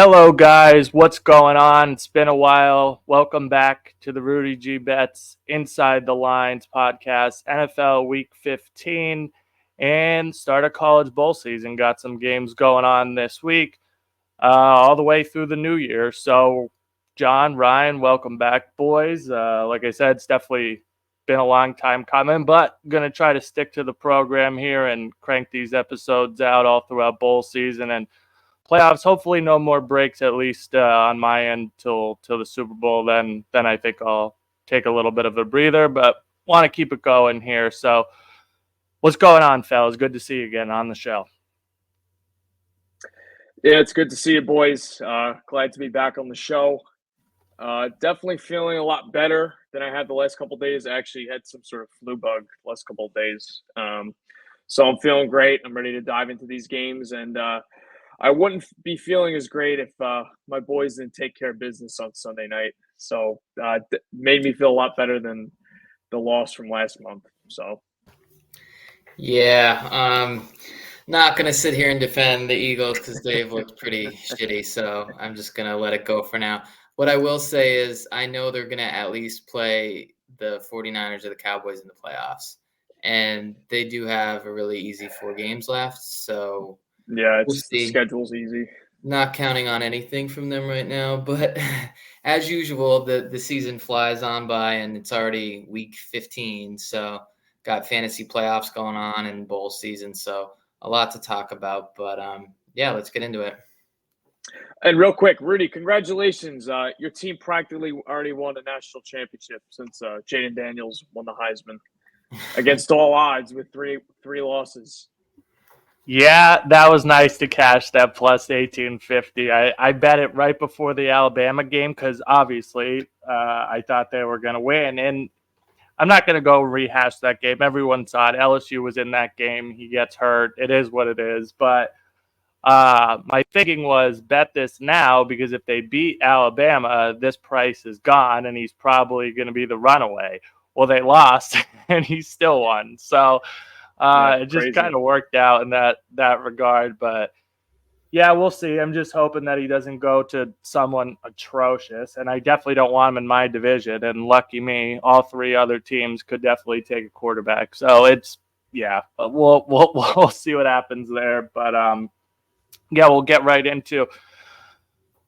Hello, guys. What's going on? It's been a while. Welcome back to the Rudy G Bets Inside the Lines podcast, NFL Week 15, and start of college bowl season. Got some games going on this week, all the way through the new year. So, John, Ryan, welcome back, boys. Like I said, it's definitely been a long time coming, but going to try to stick to the program here and crank these episodes out all throughout bowl season and playoffs. Hopefully, no more breaks, at least on my end, till the Super Bowl. Then I think I'll take a little bit of a breather, but want to keep it going here. So, what's going on, fellas? Good to see you again on the show. Yeah, it's good to see you, boys. Glad to be back on the show. Definitely feeling a lot better than I had the last couple of days. I actually had some sort of flu bug the last couple of days. So I'm feeling great. I'm ready to dive into these games. And I wouldn't be feeling as great if my boys didn't take care of business on Sunday night. So made me feel a lot better than the loss from last month. So. Yeah, not going to sit here and defend the Eagles because they've looked pretty shitty, so I'm just going to let it go for now. What I will say is I know they're going to at least play the 49ers or the Cowboys in the playoffs, and they do have a really easy 4 games left, so Yeah, we'll the see. schedule's easy. Not counting on anything from them right now, but as usual, the season flies on by, and it's already week 15, so got fantasy playoffs going on and bowl season, so a lot to talk about. But yeah, let's get into it. And real quick, Rudy, congratulations! Your team practically already won a national championship since Jaden Daniels won the Heisman against all odds with three losses. Yeah, that was nice to cash that plus 1850. I bet it right before the Alabama game because obviously I thought they were going to win. And I'm not going to go rehash that game. Everyone saw it. LSU was in that game. He gets hurt. It is what it is. But my thinking was bet this now because if they beat Alabama, this price is gone and he's probably going to be the runaway. Well, they lost and he still won. So it just kind of worked out in that regard. But yeah, we'll see. I'm just hoping that he doesn't go to someone atrocious, and I definitely don't want him in my division. And lucky me, all 3 other teams could definitely take a quarterback. So it's we'll see what happens there. But yeah, we'll get right into.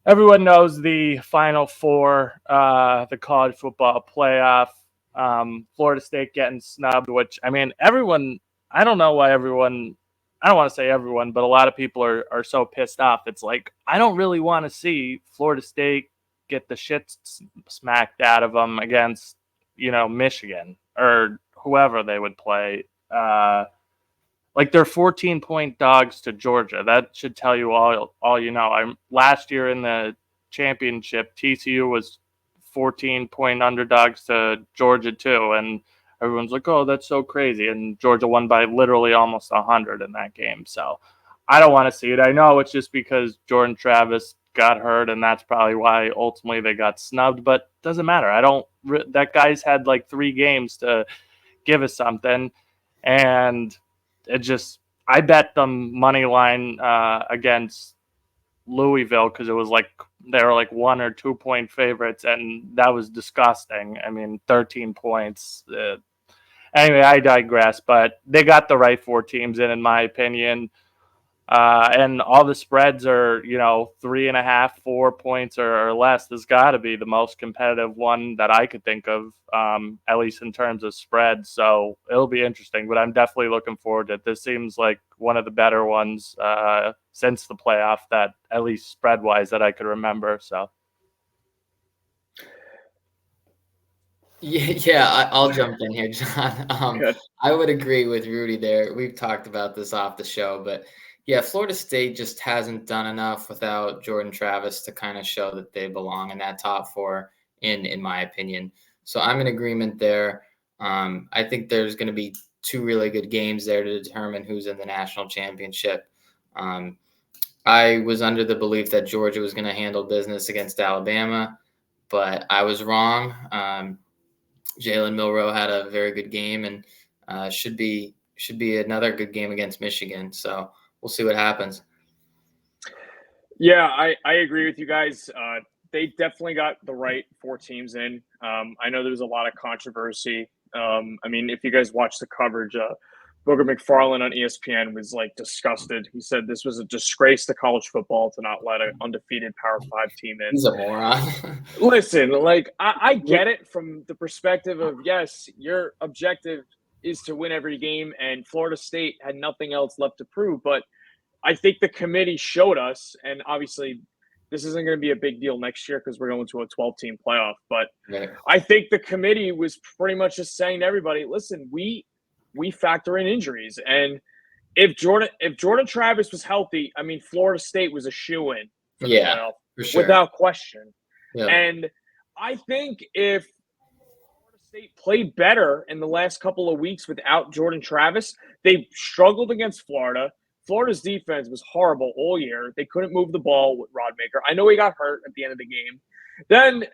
Everyone knows the Final Four, the college football playoff. Florida State getting snubbed, which I mean, everyone. I don't know why everyone. I don't want to say everyone, but a lot of people are so pissed off. It's like I don't really want to see Florida State get the shit smacked out of them against Michigan or whoever they would play. Like they're 14-point dogs to Georgia. That should tell you all you know. Last year in the championship, TCU was 14-point underdogs to Georgia too, and everyone's like, "Oh, that's so crazy!" And Georgia won by literally almost 100 in that game. So I don't want to see it. I know it's just because Jordan Travis got hurt, and that's probably why ultimately they got snubbed. But it doesn't matter. I don't. That guy's had like 3 games to give us something, and I bet them money line against Louisville because it was like they were like 1 or 2 point favorites, and that was disgusting. I mean, 13 points. Anyway, I digress, but they got the right 4 teams in my opinion. And all the spreads are, 3.5, 4 points or less. There's got to be the most competitive one that I could think of, at least in terms of spread. So it'll be interesting, but I'm definitely looking forward to it. This seems like one of the better ones since the playoff that, at least spread wise, that I could remember. So. Yeah, I'll jump in here, John. I would agree with Rudy there. We've talked about this off the show, but yeah, Florida State just hasn't done enough without Jordan Travis to kind of show that they belong in that top 4, in my opinion. So I'm in agreement there. I think there's going to be 2 really good games there to determine who's in the national championship. I was under the belief that Georgia was going to handle business against Alabama, but I was wrong. Jalen Milroe had a very good game and should be another good game against Michigan. So we'll see what happens. Yeah, I agree with you guys. They definitely got the right 4 teams in. I know there's a lot of controversy. I mean, if you guys watch the coverage, Booger McFarland on ESPN was like disgusted. He said this was a disgrace to college football to not let an undefeated Power Five team in. He's a moron. Listen, like I get it from the perspective of, yes, your objective is to win every game, and Florida State had nothing else left to prove. But I think the committee showed us, and obviously this isn't going to be a big deal next year because we're going to a 12-team playoff. But Right. I think the committee was pretty much just saying to everybody, listen, we factor in injuries, and if Jordan Travis was healthy, I mean, Florida State was a shoo-in for the playoff, for sure. without question. Yeah. And I think if Florida State played better in the last couple of weeks without Jordan Travis, they struggled against Florida. Florida's defense was horrible all year. They couldn't move the ball with Rodmaker. I know he got hurt at the end of the game. Then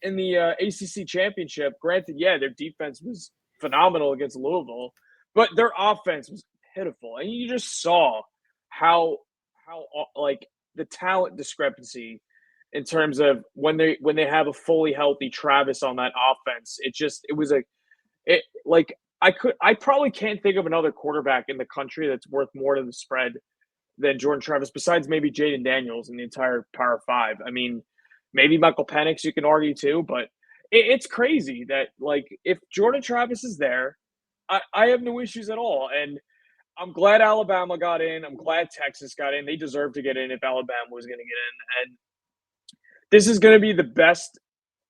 in the ACC championship, granted, yeah, their defense was phenomenal against Louisville, but their offense was pitiful, and you just saw how like the talent discrepancy in terms of when they have a fully healthy Travis on that offense. I probably can't think of another quarterback in the country that's worth more to the spread than Jordan Travis, besides maybe Jaden Daniels in the entire Power Five. I mean, maybe Michael Penix you can argue too, but it's crazy that, like, if Jordan Travis is there, I have no issues at all. And I'm glad Alabama got in. I'm glad Texas got in. They deserve to get in if Alabama was going to get in. And this is going to be the best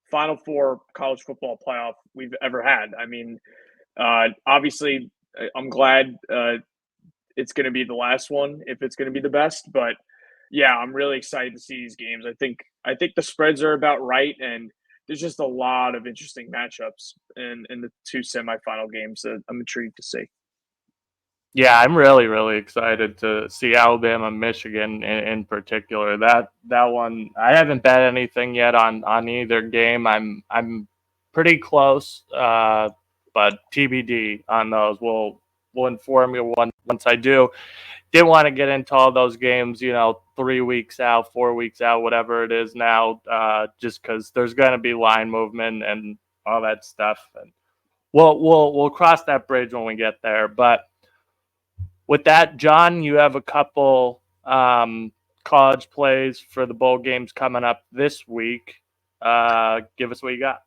Final Four college football playoff we've ever had. I mean, obviously, I'm glad it's going to be the last one if it's going to be the best. But yeah, I'm really excited to see these games. I think the spreads are about right, and there's just a lot of interesting matchups in the two semifinal games that I'm intrigued to see. Yeah, I'm really, really excited to see Alabama, Michigan in particular. That one, I haven't bet anything yet on either game. I'm pretty close, but TBD on those. We'll inform you once I do. Didn't want to get into all those games, 3 weeks out, 4 weeks out, whatever it is now, just because there's going to be line movement and all that stuff. And we'll cross that bridge when we get there, but. With that, John, you have a couple college plays for the bowl games coming up this week. Give us what you got.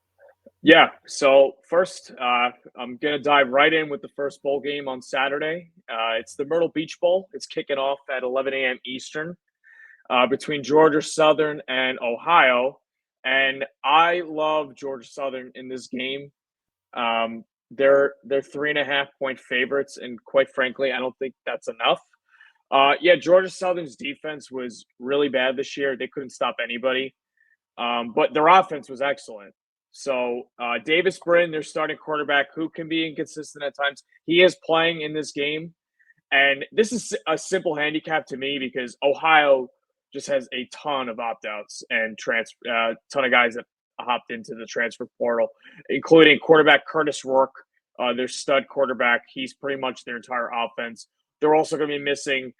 Yeah, so first, I'm going to dive right in with the first bowl game on Saturday. It's the Myrtle Beach Bowl. It's kicking off at 11 a.m. Eastern between Georgia Southern and Ohio. And I love Georgia Southern in this game. They're 3.5-point favorites, and quite frankly, I don't think that's enough. Georgia Southern's defense was really bad this year. They couldn't stop anybody, but their offense was excellent. So Davis Brin, their starting quarterback, who can be inconsistent at times, he is playing in this game, and this is a simple handicap to me because Ohio just has a ton of opt-outs and ton of guys that hopped into the transfer portal, including quarterback Curtis Rourke, their stud quarterback. He's pretty much their entire offense. They're also going to be missing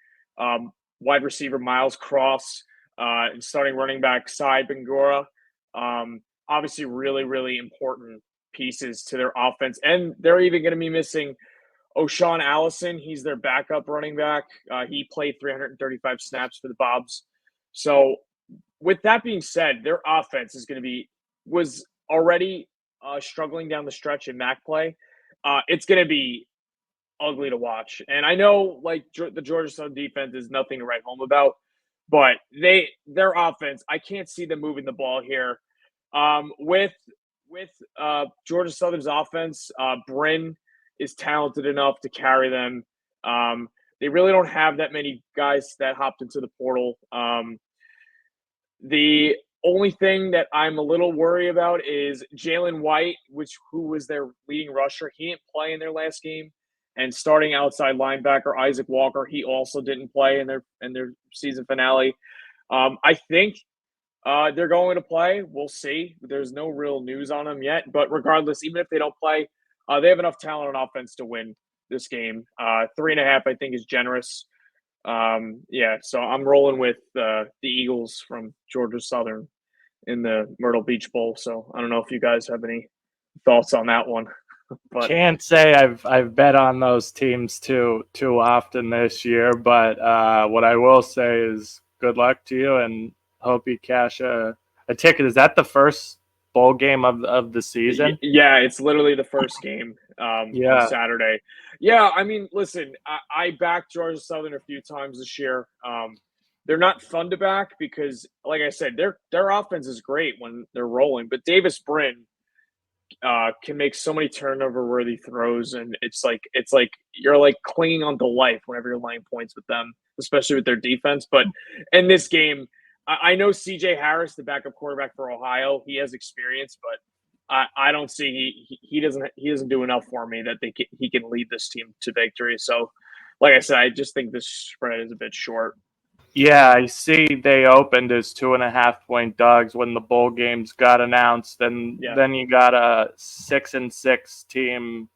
wide receiver Miles Cross and starting running back Sai Bangura. Obviously, really, really important pieces to their offense. And they're even going to be missing O'Shawn Allison. He's their backup running back. He played 335 snaps for the Bobs. So with that being said, their offense was already struggling down the stretch in MAC play. It's going to be ugly to watch. And I know, like, the Georgia Southern defense is nothing to write home about, but their offense, I can't see them moving the ball here. With Georgia Southern's offense, Brin is talented enough to carry them. They really don't have that many guys that hopped into the portal. The only thing that I'm a little worried about is Jalen White, who was their leading rusher. He didn't play in their last game. And starting outside linebacker Isaac Walker, he also didn't play in their season finale. I think they're going to play. We'll see. There's no real news on them yet. But regardless, even if they don't play, they have enough talent on offense to win this game. 3.5, I think, is generous. So I'm rolling with the Eagles from Georgia Southern in the Myrtle Beach Bowl. So I don't know if you guys have any thoughts on that one. But can't say I've bet on those teams too often this year, but what I will say is good luck to you and hope you cash a ticket. Is that the first bowl game of the season? Yeah, it's literally the first game on Saturday. Yeah, I mean, listen, I backed Georgia Southern a few times this year. They're not fun to back because, like I said, their offense is great when they're rolling, but Davis Brin can make so many turnover-worthy throws, and it's like you're like clinging on to life whenever you're laying points with them, especially with their defense. But in this game, I know C.J. Harris, the backup quarterback for Ohio, he has experience, but I don't see he doesn't do enough for me that he can lead this team to victory. So, like I said, I just think this spread is a bit short. Yeah, I see they opened as 2.5-point dogs when the bowl games got announced, and then you got a 6-6 team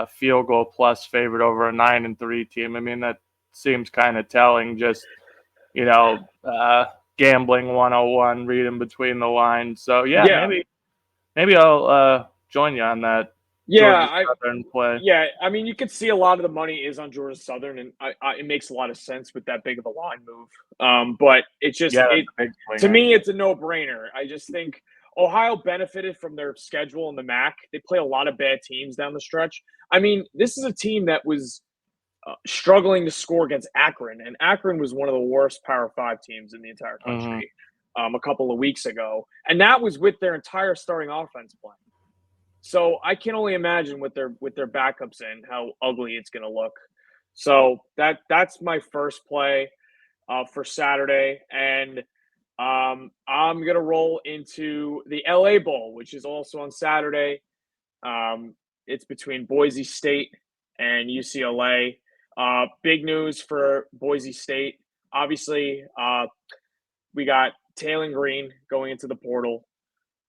field goal plus favorite over a 9-3 team. I mean, that seems kind of telling. Just gambling 101, reading between the lines. So maybe I'll join you on that. Yeah, Georgia Southern play. Yeah, I mean, you can see a lot of the money is on Georgia Southern, and it makes a lot of sense with that big of a line move. But it's just to me, it's a no-brainer. I just think Ohio benefited from their schedule in the MAC. They play a lot of bad teams down the stretch. I mean, this is a team that was struggling to score against Akron, and Akron was one of the worst Power 5 teams in the entire country a couple of weeks ago, and that was with their entire starting offense playing. So I can only imagine with their backups in how ugly it's going to look. So that's my first play for Saturday, and I'm going to roll into the LA Bowl, which is also on Saturday. It's between Boise State and UCLA. Big news for Boise State. Obviously, we got Taylor Green going into the portal,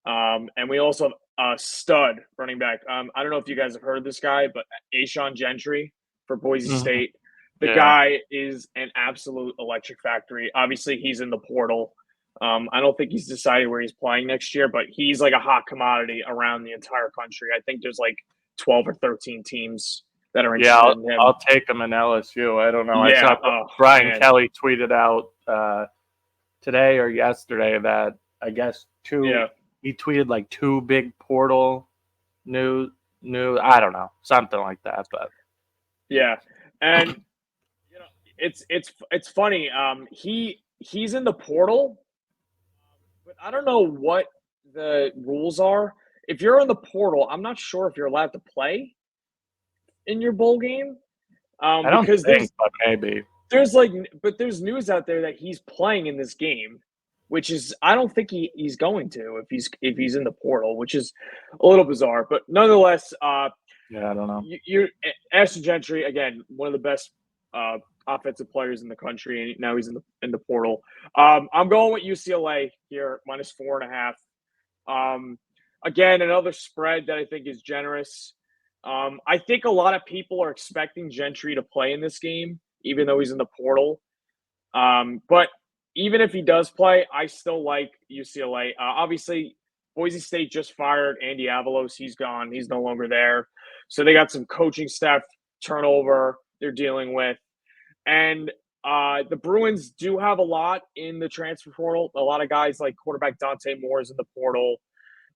and we also have stud running back. I don't know if you guys have heard of this guy, but Ashawn Gentry for Boise State. The guy is an absolute electric factory. Obviously, he's in the portal. I don't think he's decided where he's playing next year, but he's like a hot commodity around the entire country. I think there's like 12 or 13 teams that are interested in him. I'll take him in LSU. I don't know. I saw Brian Kelly tweeted out today or yesterday that I guess he tweeted like 2 big portal new I don't know, something like that. But and it's funny. He's in the portal, but I don't know what the rules are. If you're in the portal, I'm not sure if you're allowed to play in your bowl game. I don't think, but maybe there's news out there that he's playing in this game, which is I don't think he's going to if he's in the portal, which is a little bizarre. But nonetheless, I don't know. You Ashton Gentry, again, one of the best offensive players in the country, and now he's in the portal. I'm going with UCLA here, -4.5. Again, another spread that I think is generous. I think a lot of people are expecting Gentry to play in this game, even though he's in the portal. But even if he does play, I still like UCLA. Obviously, Boise State just fired Andy Avalos. He's gone. He's no longer there. So they got some coaching staff turnover they're dealing with. And the Bruins do have a lot in the transfer portal. A lot of guys like quarterback Dante Moore is in the portal.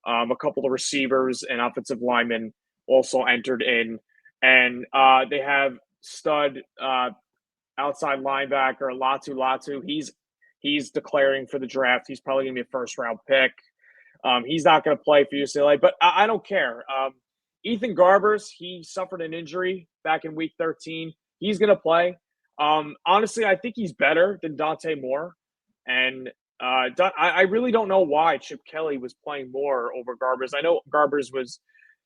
A couple of receivers and offensive linemen also entered in. And they have stud outside linebacker Latu. He's declaring for the draft. He's probably going to be a first-round pick. He's not going to play for UCLA, but I don't care. Ethan Garbers, he suffered an injury back in week 13. He's going to play. Honestly, I think he's better than Dante Moore. And I really don't know why Chip Kelly was playing Moore over Garbers. I know Garbers was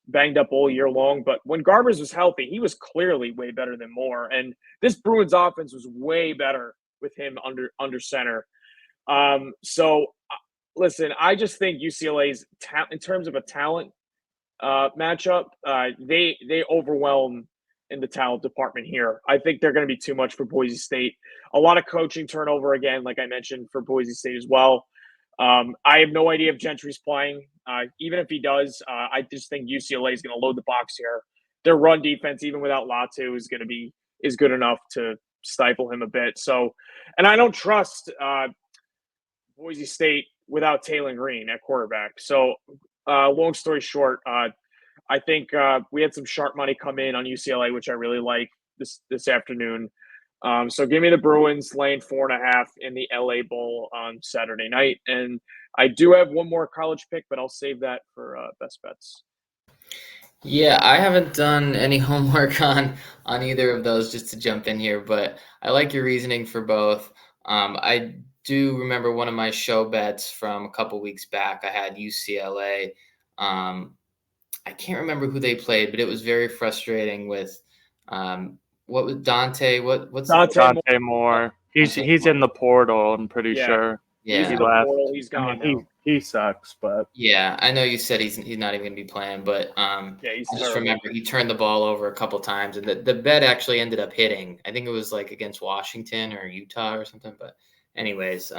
banged up all year long, but when Garbers was healthy, he was clearly way better than Moore. And this Bruins offense was way better with him under center. So listen, I just think UCLA's in terms of a talent matchup, they overwhelm in the talent department here. I think they're going to be too much for Boise State. A lot of coaching turnover again, like I mentioned, for Boise State as well. I have no idea if Gentry's playing. Even if he does, I just think UCLA is going to load the box here. Their run defense, even without Latu, is good enough to stifle him a bit. So, and I don't trust Boise State without Taylor Green at quarterback. So, long story short, I think we had some sharp money come in on UCLA, which I really like this afternoon. So give me the Bruins laying 4.5 in the LA Bowl on Saturday night. And I do have one more college pick, but I'll save that for best bets. Yeah, I haven't done any homework on either of those, just to jump in here, but I like your reasoning for both. I do remember one of my show bets from a couple weeks back. I had UCLA. I can't remember who they played, but it was very frustrating with what was Dante? What's Dante Moore? He's in the portal. I'm pretty sure. Yeah, he's in the portal. He's gone now. He sucks, but yeah, I know you said he's not even gonna be playing, but I just remember he turned the ball over a couple times, and the bet actually ended up hitting. I think it was like against Washington or Utah or something. But anyways,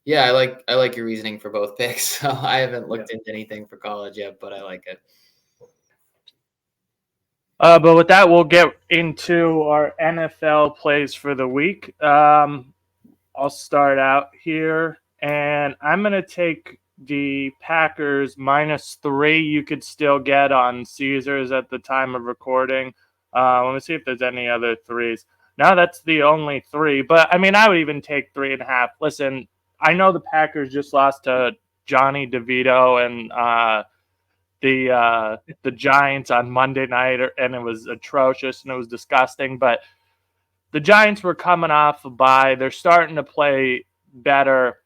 yeah, I like your reasoning for both picks. So I haven't looked into anything for college yet, but I like it. But with that, we'll get into our NFL plays for the week. I'll start out here, and I'm going to take the Packers -3. You could still get on Caesars at the time of recording. Let me see if there's any other threes. No, that's the only 3. But, I mean, I would even take 3.5. Listen, I know the Packers just lost to Johnny DeVito and the Giants on Monday night, and it was atrocious and it was disgusting. But the Giants were coming off a bye. They're starting to play better.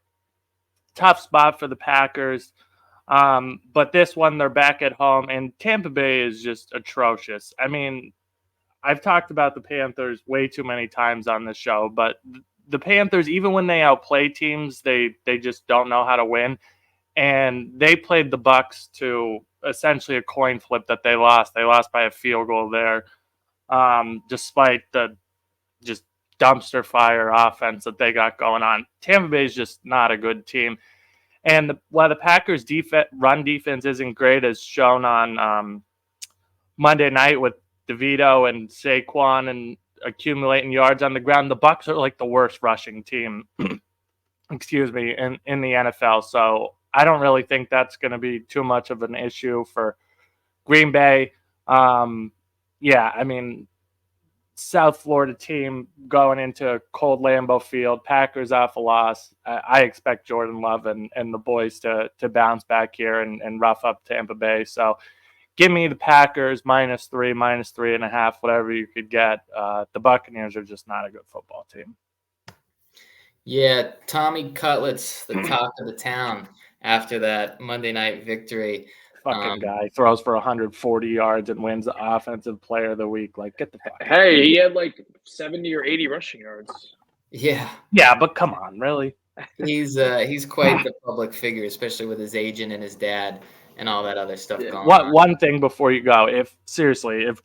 Tough spot for the Packers. But this one, they're back at home, and Tampa Bay is just atrocious. I mean, I've talked about the Panthers way too many times on this show, but the Panthers, even when they outplay teams, they just don't know how to win. And they played the Bucs to essentially a coin flip that they lost. They lost by a field goal there, despite the just dumpster fire offense that they got going on. Tampa Bay is just not a good team. And while the Packers' run defense isn't great, as shown on Monday night with DeVito and Saquon and accumulating yards on the ground, the Bucs are like the worst rushing team, excuse me, in the NFL. So I don't really think that's going to be too much of an issue for Green Bay. Yeah, I mean, South Florida team going into cold Lambeau Field, Packers off a loss. I expect Jordan Love and the boys to bounce back here and rough up Tampa Bay. So give me the Packers -3, -3.5, whatever you could get. The Buccaneers are just not a good football team. Yeah, Tommy Cutlett's the talk of the town after that Monday night victory. Fucking guy throws for 140 yards and wins the offensive player of the week. Like, get the fuck. Hey, he had like 70 or 80 rushing yards. Yeah, but come on, really? He's quite the public figure, especially with his agent and his dad and all that other stuff going on. One thing before you go, if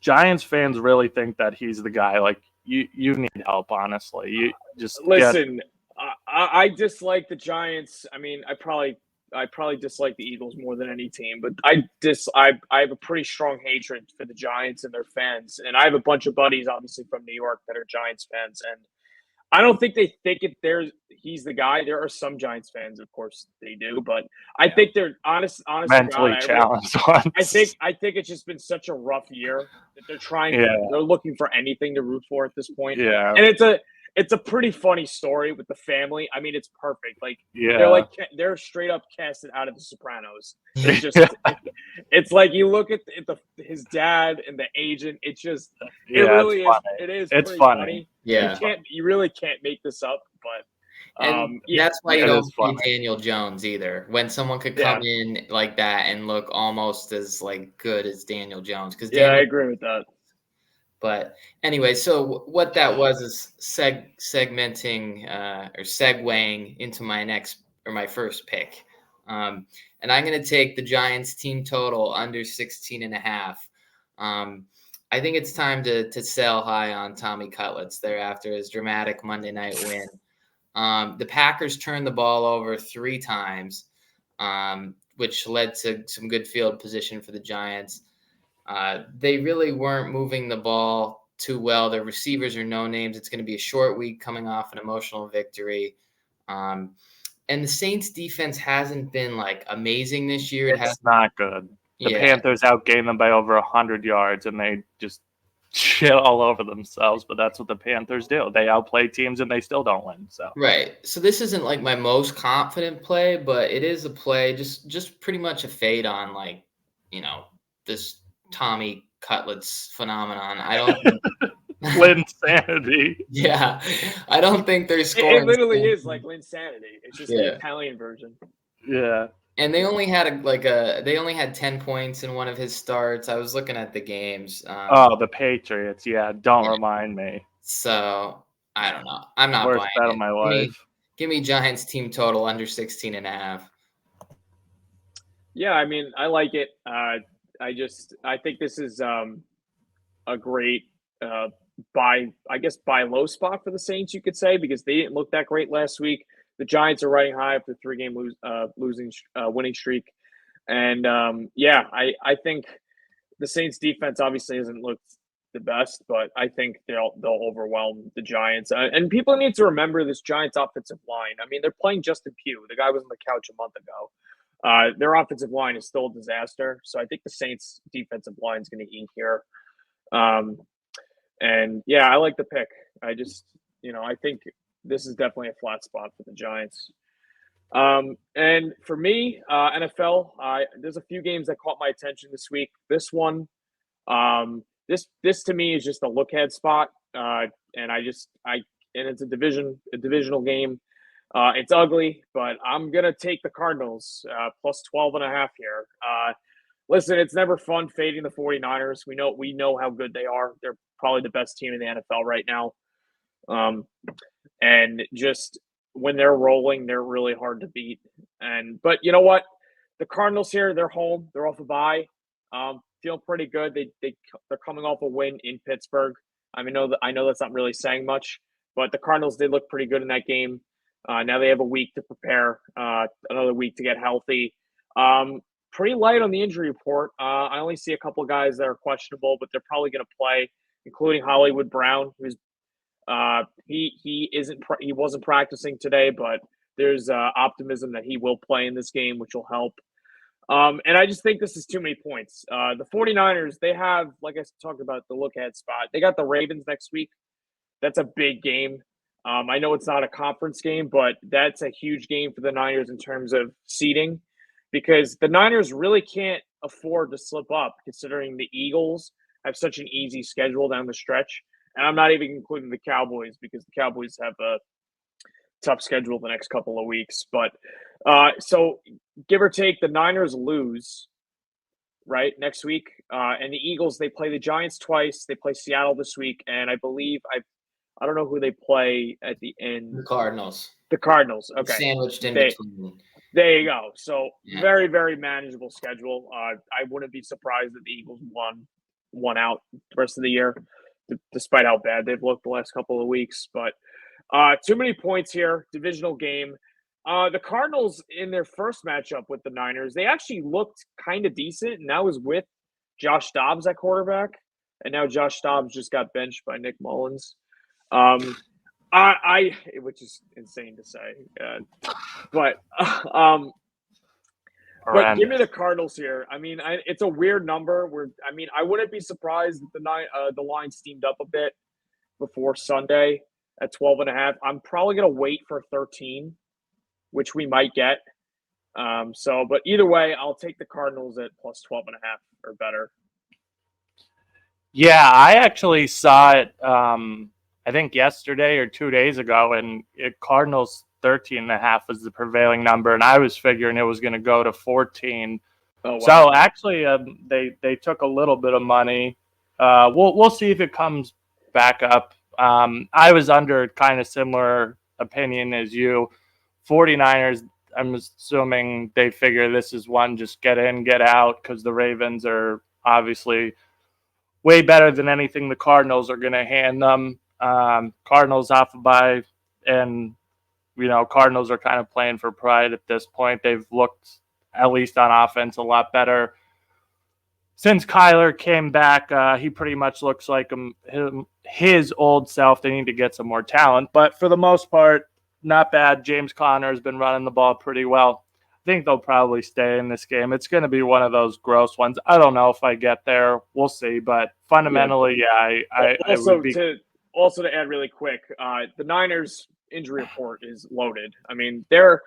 Giants fans really think that he's the guy, like you need help. Honestly, you just listen. I dislike the Giants. I mean, I probably dislike the Eagles more than any team, but I have a pretty strong hatred for the Giants and their fans. And I have a bunch of buddies, obviously, from New York that are Giants fans. And I don't think they think he's the guy. There are some Giants fans, of course they do, but I think they're honest mentally challenged ones. I think it's just been such a rough year that they're looking for anything to root for at this point. Yeah. And it's a pretty funny story with the family. I mean, it's perfect. Like they're straight up casted out of The Sopranos. It's just it's like you look at his dad and the agent. It's just it really is. It is. It's funny. Yeah, you really can't make this up. But that's why you don't see Daniel Jones either. When someone could come in like that and look almost as like good as Daniel Jones, because I agree with that. But anyway, so what that was is segmenting or segueing into my first pick. And I'm going to take the Giants team total under 16.5. I think it's time to sell high on Tommy Cutlets there after his dramatic Monday night win. The Packers turned the ball over 3 times, which led to some good field position for the Giants. They really weren't moving the ball too well. Their receivers are no names. It's going to be a short week coming off an emotional victory. And the Saints defense hasn't been like amazing this year. It's not good. The Panthers outgained them by over 100 yards, and they just shit all over themselves. But that's what the Panthers do. They outplay teams, and they still don't win. So right. So this isn't like my most confident play, but it is a play. Just pretty much a fade on like, this Tommy Cutlets phenomenon. I don't. Linsanity. Yeah, I don't think they're scoring. It literally is like Linsanity. It's just the Italian version. Yeah. And they only had they only had 10 points in one of his starts. I was looking at the games. The Patriots. Yeah, don't remind me. So I don't know. I'm not Worst bet buying of my life. Give me Giants team total under 16.5. Yeah, I mean, I like it. I think this is a great buy low spot for the Saints, you could say, because they didn't look that great last week. The Giants are riding high after 3-game winning streak, and I think the Saints defense obviously hasn't looked the best, but I think they'll overwhelm the Giants. And people need to remember this Giants offensive line. I mean, they're playing Justin Pugh. The guy was on the couch a month ago. Their offensive line is still a disaster, so I think the Saints defensive line is going to eat here. And yeah, I like the pick. I just, I think this is definitely a flat spot for the Giants. And for me, NFL, there's a few games that caught my attention this week. This one, this to me is just a look ahead spot. And it's a divisional game. It's ugly, but I'm going to take the Cardinals, plus 12.5 here. Listen, it's never fun fading the 49ers. We know how good they are. They're probably the best team in the NFL right now. And just when they're rolling, they're really hard to beat. But you know what? The Cardinals here, they're home. They're off a bye. Feel pretty good. They're coming off a win in Pittsburgh. I know that's not really saying much, but the Cardinals did look pretty good in that game. Now they have a week to prepare, another week to get healthy. Pretty light on the injury report. I only see a couple of guys that are questionable, but they're probably going to play, including Hollywood Brown, who's he wasn't practicing today, but there's optimism that he will play in this game, which will help. And I just think this is too many points. The 49ers, they have, like I talked about, the look ahead spot. They got the Ravens next week. That's a big game. I know it's not a conference game, but that's a huge game for the Niners in terms of seeding, because the Niners really can't afford to slip up, considering the Eagles have such an easy schedule down the stretch. And I'm not even including the Cowboys, because the Cowboys have a tough schedule the next couple of weeks. But so give or take, the Niners lose, right, next week. And the Eagles, they play the Giants twice. They play Seattle this week. And I believe, I don't know who they play at the end. The Cardinals. The Cardinals. Okay. Sandwiched in between. There you go. So very, very manageable schedule. I wouldn't be surprised if the Eagles won out the rest of the year, despite how bad they've looked the last couple of weeks. But too many points here. Divisional game. The Cardinals, in their first matchup with the Niners, they actually looked kind of decent, and that was with Josh Dobbs at quarterback. And now Josh Dobbs just got benched by Nick Mullins. Which is insane to say, but give me the Cardinals here. I mean, it's a weird number. I wouldn't be surprised if the line steamed up a bit before Sunday at 12.5. I'm probably gonna wait for 13, which we might get. But either way, I'll take the Cardinals at plus 12.5 or better. Yeah, I actually saw it. I think yesterday or 2 days ago, and Cardinals 13.5 was the prevailing number, and I was figuring it was going to go to 14. Oh, wow. So actually, they took a little bit of money. We'll see if it comes back up. I was under kind of similar opinion as you. 49ers, I'm assuming they figure this is one just get in, get out, because the Ravens are obviously way better than anything the Cardinals are going to hand them. Cardinals off a bye, and Cardinals are kind of playing for pride at this point. They've looked, at least on offense, a lot better since Kyler came back. He pretty much looks like his old self. They need to get some more talent, but for the most part, not bad. James Conner has been running the ball pretty well. I think they'll probably stay in this game. It's going to be one of those gross ones. I don't know if I get there. We'll see. But fundamentally, I would be. Also to add really quick, the Niners injury report is loaded. I mean, there's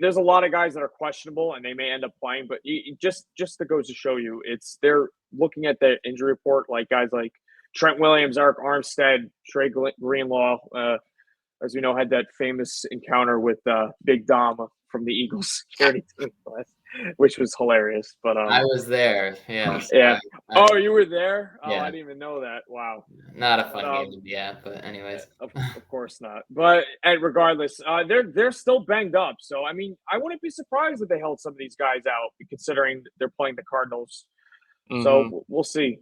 a lot of guys that are questionable and they may end up playing, but just to goes to show you, they're looking at the injury report, like guys like Trent Williams, Eric Armstead, Trey Greenlaw, as we know, had that famous encounter with Big Dom from the Eagles security team, which was hilarious. But I was there. Yes. Yeah. Oh, you were there? Oh, yeah. I didn't even know that. Wow. Not a fun game to be at, but anyways. Of course not. But regardless, they're still banged up. So I mean, I wouldn't be surprised if they held some of these guys out, considering they're playing the Cardinals. Mm-hmm. So we'll see.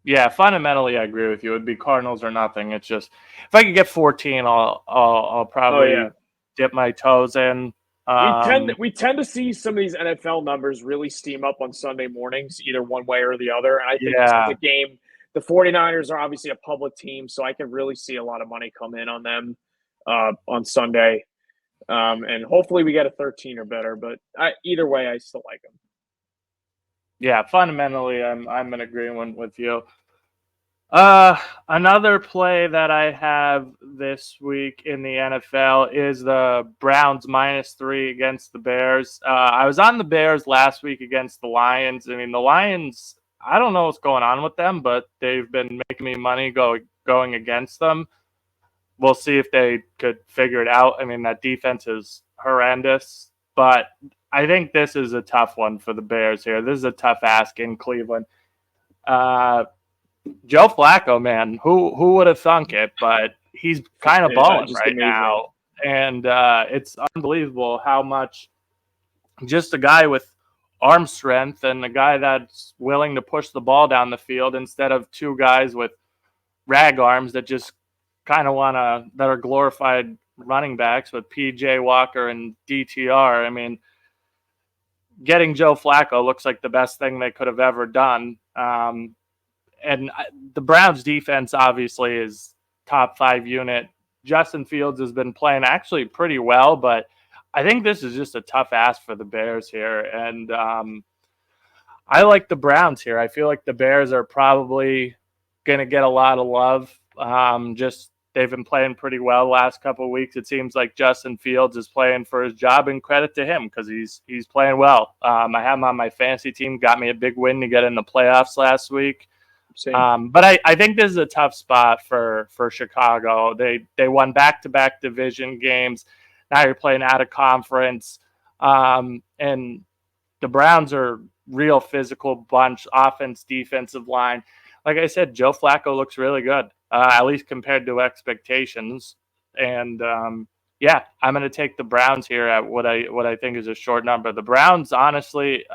Yeah, fundamentally, I agree with you. It'd be Cardinals or nothing. It's just if I could get 14, I'll probably dip my toes in. We tend to see some of these NFL numbers really steam up on Sunday mornings, either one way or the other. And I think this is a game. The 49ers are obviously a public team, so I can really see a lot of money come in on them on Sunday. And hopefully we get a 13 or better. But either way, I still like them. Yeah, fundamentally, I'm in agreement with you. Another play that I have this week in the NFL is the Browns -3 against the Bears. I was on the Bears last week against the Lions. I mean, the Lions, I don't know what's going on with them, but they've been making me money going against them. We'll see if they could figure it out. I mean, that defense is horrendous, but I think this is a tough one for the Bears here. This is a tough ask in Cleveland. Joe Flacco, man, who would have thunk it? But he's kind of balling right now, and it's unbelievable how much just a guy with arm strength and a guy that's willing to push the ball down the field instead of two guys with rag arms that just kind of that are glorified running backs with PJ Walker and DTR. I mean, getting Joe Flacco looks like the best thing they could have ever done. And the Browns defense obviously is top 5 unit. Justin Fields has been playing actually pretty well, but I think this is just a tough ask for the Bears here. And I like the Browns here. I feel like the Bears are probably going to get a lot of love. They've been playing pretty well the last couple of weeks. It seems like Justin Fields is playing for his job, and credit to him because he's playing well. I have him on my fantasy team. Got me a big win to get in the playoffs last week. But I think this is a tough spot for Chicago. They won back-to-back division games. Now you're playing out of conference. And the Browns are real physical bunch, offense, defensive line. Like I said, Joe Flacco looks really good, at least compared to expectations. And, I'm going to take the Browns here at what I think is a short number. The Browns, honestly,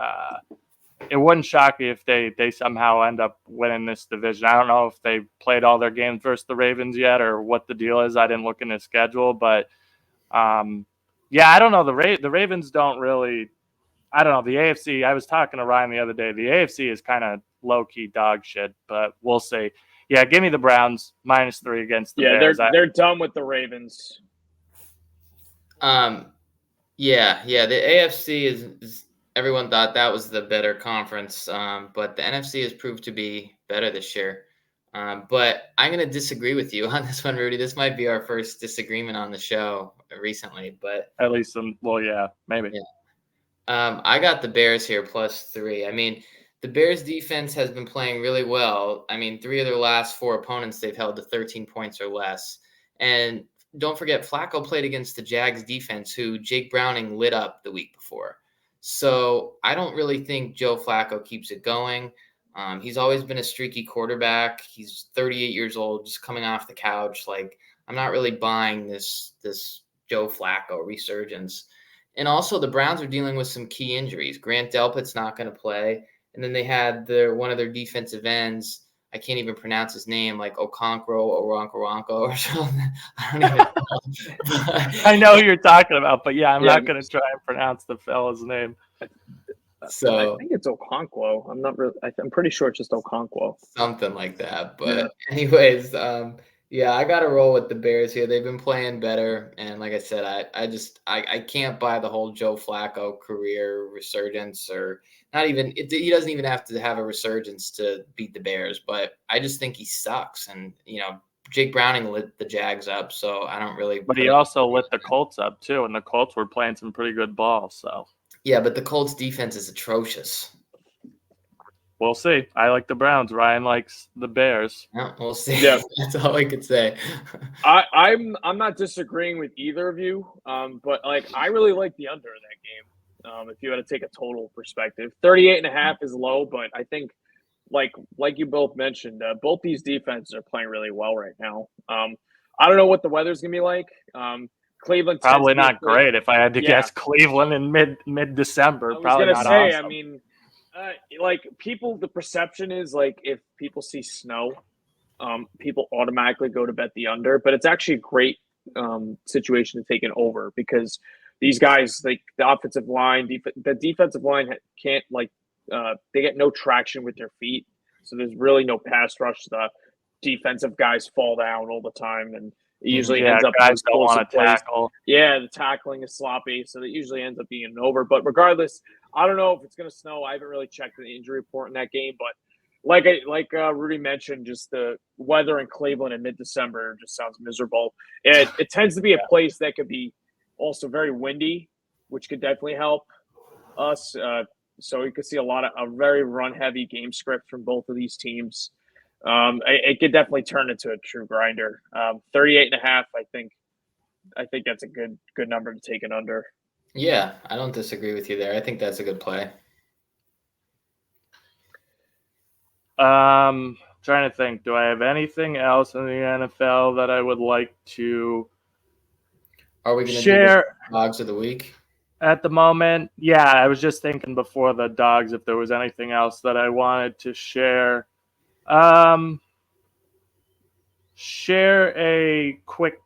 it wouldn't shock me if they somehow end up winning this division. I don't know if they played all their games versus the Ravens yet or what the deal is. I didn't look in the schedule, but I don't know. The Ravens don't really. I don't know. The AFC. I was talking to Ryan the other day. The AFC is kind of low key dog shit, but we'll see. Yeah, give me the Browns -3 against the Bears. They're done with the Ravens. The AFC is. Everyone thought that was the better conference, but the NFC has proved to be better this year. But I'm going to disagree with you on this one, Rudy. This might be our first disagreement on the show recently, but at least maybe. Yeah. I got the Bears here +3. I mean, the Bears defense has been playing really well. I mean, 3 of their last 4 opponents they've held to 13 points or less. And don't forget, Flacco played against the Jags defense, who Jake Browning lit up the week before. So I don't really think Joe Flacco keeps it going. He's always been a streaky quarterback. He's 38 years old, just coming off the couch. Like, I'm not really buying this Joe Flacco resurgence. And also the Browns are dealing with some key injuries. Grant Delpit's not going to play. And then they had one of their defensive ends. I can't even pronounce his name, like Okonkwo or something. I don't even know. I know who you're talking about, but yeah, I'm not going to try and pronounce the fella's name. So I think it's Okonkwo. I'm not really. I'm pretty sure it's just Okonkwo. Something like that. But anyways, yeah, I got to roll with the Bears here. They've been playing better, and like I said, I can't buy the whole Joe Flacco career resurgence, or not even. He doesn't even have to have a resurgence to beat the Bears, but I just think he sucks. And Jake Browning lit the Jags up, so I don't really. But he also lit the Colts up too, and the Colts were playing some pretty good ball. So yeah, but the Colts defense is atrocious. We'll see. I like the Browns. Ryan likes the Bears. Yeah, we'll see. Yeah. That's all I could say. I'm not disagreeing with either of you, but I really like the under in that game. If you had to take a total perspective, 38.5 is low, but I think like you both mentioned, both these defenses are playing really well right now. I don't know what the weather's gonna be like. Cleveland probably not great. If I had to guess, Cleveland in mid December. Probably not awesome. I mean. The perception is if people see snow, people automatically go to bet the under, but it's actually a great situation to take an over because these guys, the offensive line, the defensive line can't they get no traction with their feet, so there's really no pass rush. The defensive guys fall down all the time, and it usually ends up guys don't want to tackle. Yeah, the tackling is sloppy, so that usually ends up being an over. But regardless, I don't know if it's going to snow. I haven't really checked the injury report in that game, but like Rudy mentioned, just the weather in Cleveland in mid-December just sounds miserable. It tends to be a place that could be also very windy, which could definitely help us. So you could see a very run-heavy game script from both of these teams. It could definitely turn into a true grinder. 38.5, I think that's a good number to take it under. Yeah, I don't disagree with you there. I think that's a good play. Trying to think, do I have anything else in the NFL that I would like to Are we going to share dogs of the week? At the moment, yeah, I was just thinking before the dogs if there was anything else that I wanted to share. Share a quick,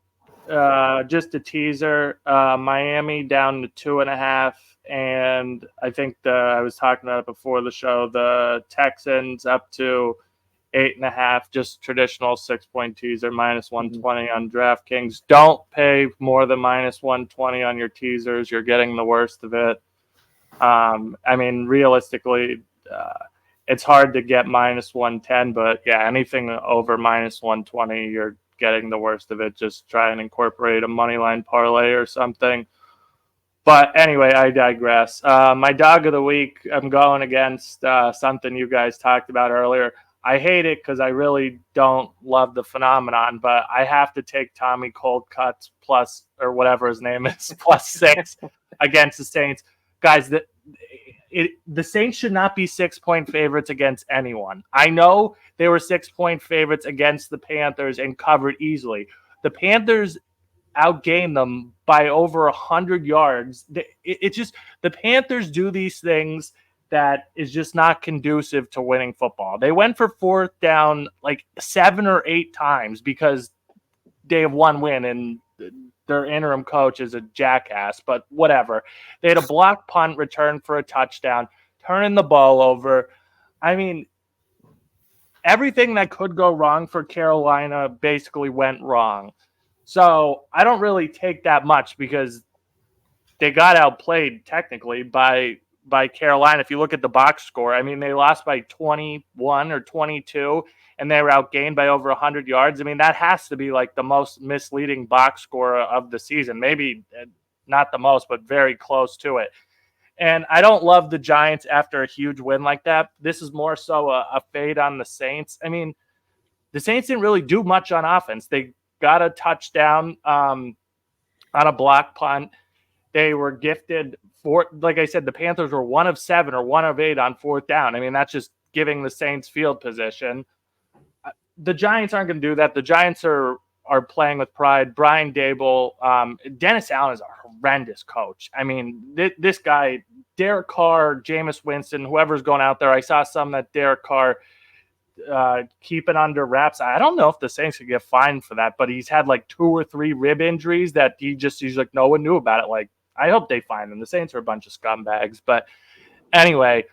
just a teaser. Miami down to 2.5, and I think I was talking about it before the show. The Texans up to 8.5, just traditional 6-point teaser, -120 on DraftKings. Don't pay more than -120 on your teasers. You're getting the worst of it. I mean, realistically, it's hard to get -110, but yeah, anything over -120, you're getting the worst of it. Just try and incorporate a moneyline parlay or something. But anyway, I digress. My dog of the week, I'm going against something you guys talked about earlier. I hate it because I really don't love the phenomenon, but I have to take Tommy Coldcuts plus, or whatever his name is, +6 against the Saints. Guys, the Saints should not be 6-point favorites against anyone. I know they were 6-point favorites against the Panthers and covered easily. The Panthers outgained them by over 100 yards. It's just the Panthers do these things that is just not conducive to winning football. They went for fourth down 7 or 8 times because they have one win and their interim coach is a jackass, but whatever. They had a block punt return for a touchdown, turning the ball over. I mean, everything that could go wrong for Carolina basically went wrong. So I don't really take that much because they got outplayed technically by Carolina. If you look at the box score, I mean, they lost by 21 or 22, and they were outgained by over 100 yards. I mean, that has to be the most misleading box score of the season. Maybe not the most, but very close to it. And I don't love the Giants after a huge win like that. This is more so a fade on the Saints. I mean, the Saints didn't really do much on offense. They got a touchdown on a block punt. They were gifted like I said, the Panthers were 1 of 7 or 1 of 8 on fourth down. I mean, that's just giving the Saints field position. The Giants aren't going to do that. The Giants are are playing with pride. Brian Dable, Dennis Allen is a horrendous coach. I mean, this guy, Derek Carr, Jameis Winston, whoever's going out there. I saw some that Derek Carr keep it under wraps. I don't know if the Saints could get fined for that, but he's had like 2 or 3 rib injuries that he's like, no one knew about it. Like, I hope they find him. The Saints are a bunch of scumbags. But anyway,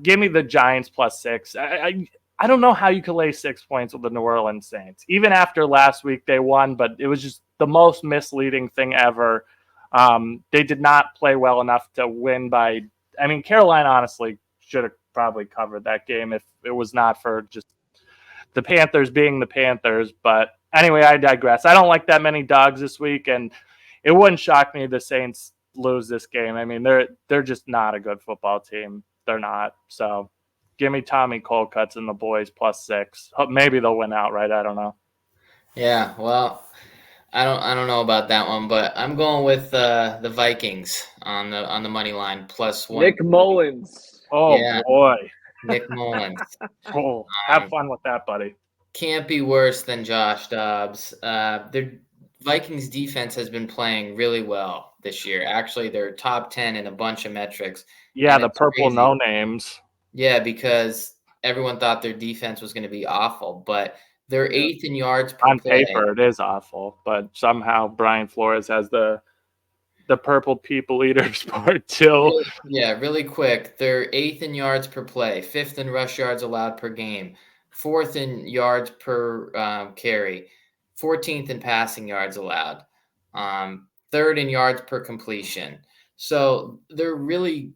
give me the Giants +6. I don't know how you could lay 6 points with the New Orleans Saints. Even after last week, they won, but it was just the most misleading thing ever. They did not play well enough to win by. I mean, Carolina honestly should have probably covered that game if it was not for just the Panthers being the Panthers. But anyway, I digress. I don't like that many dogs this week, and it wouldn't shock me if the Saints lose this game. I mean, they're just not a good football team. They're not. So give me Tommy Colcuts and the boys +6. Maybe they'll win outright. I don't know. Yeah, well, I don't know about that one, but I'm going with the Vikings on the money line +1. Nick Mullins. Oh, yeah. Boy. Nick Mullins. Oh, have fun with that, buddy. Can't be worse than Josh Dobbs. Their Vikings defense has been playing really well this year. Actually, they're top 10 in a bunch of metrics. Yeah, the purple crazy. No names. Yeah, because everyone thought their defense was going to be awful, but they're 8th in yards per on play. Paper, it is awful, but somehow Brian Flores has the purple people eaters part too. Really quick. They're 8th in yards per play, 5th in rush yards allowed per game, 4th in yards per carry, 14th in passing yards allowed, 3rd in yards per completion. So they're really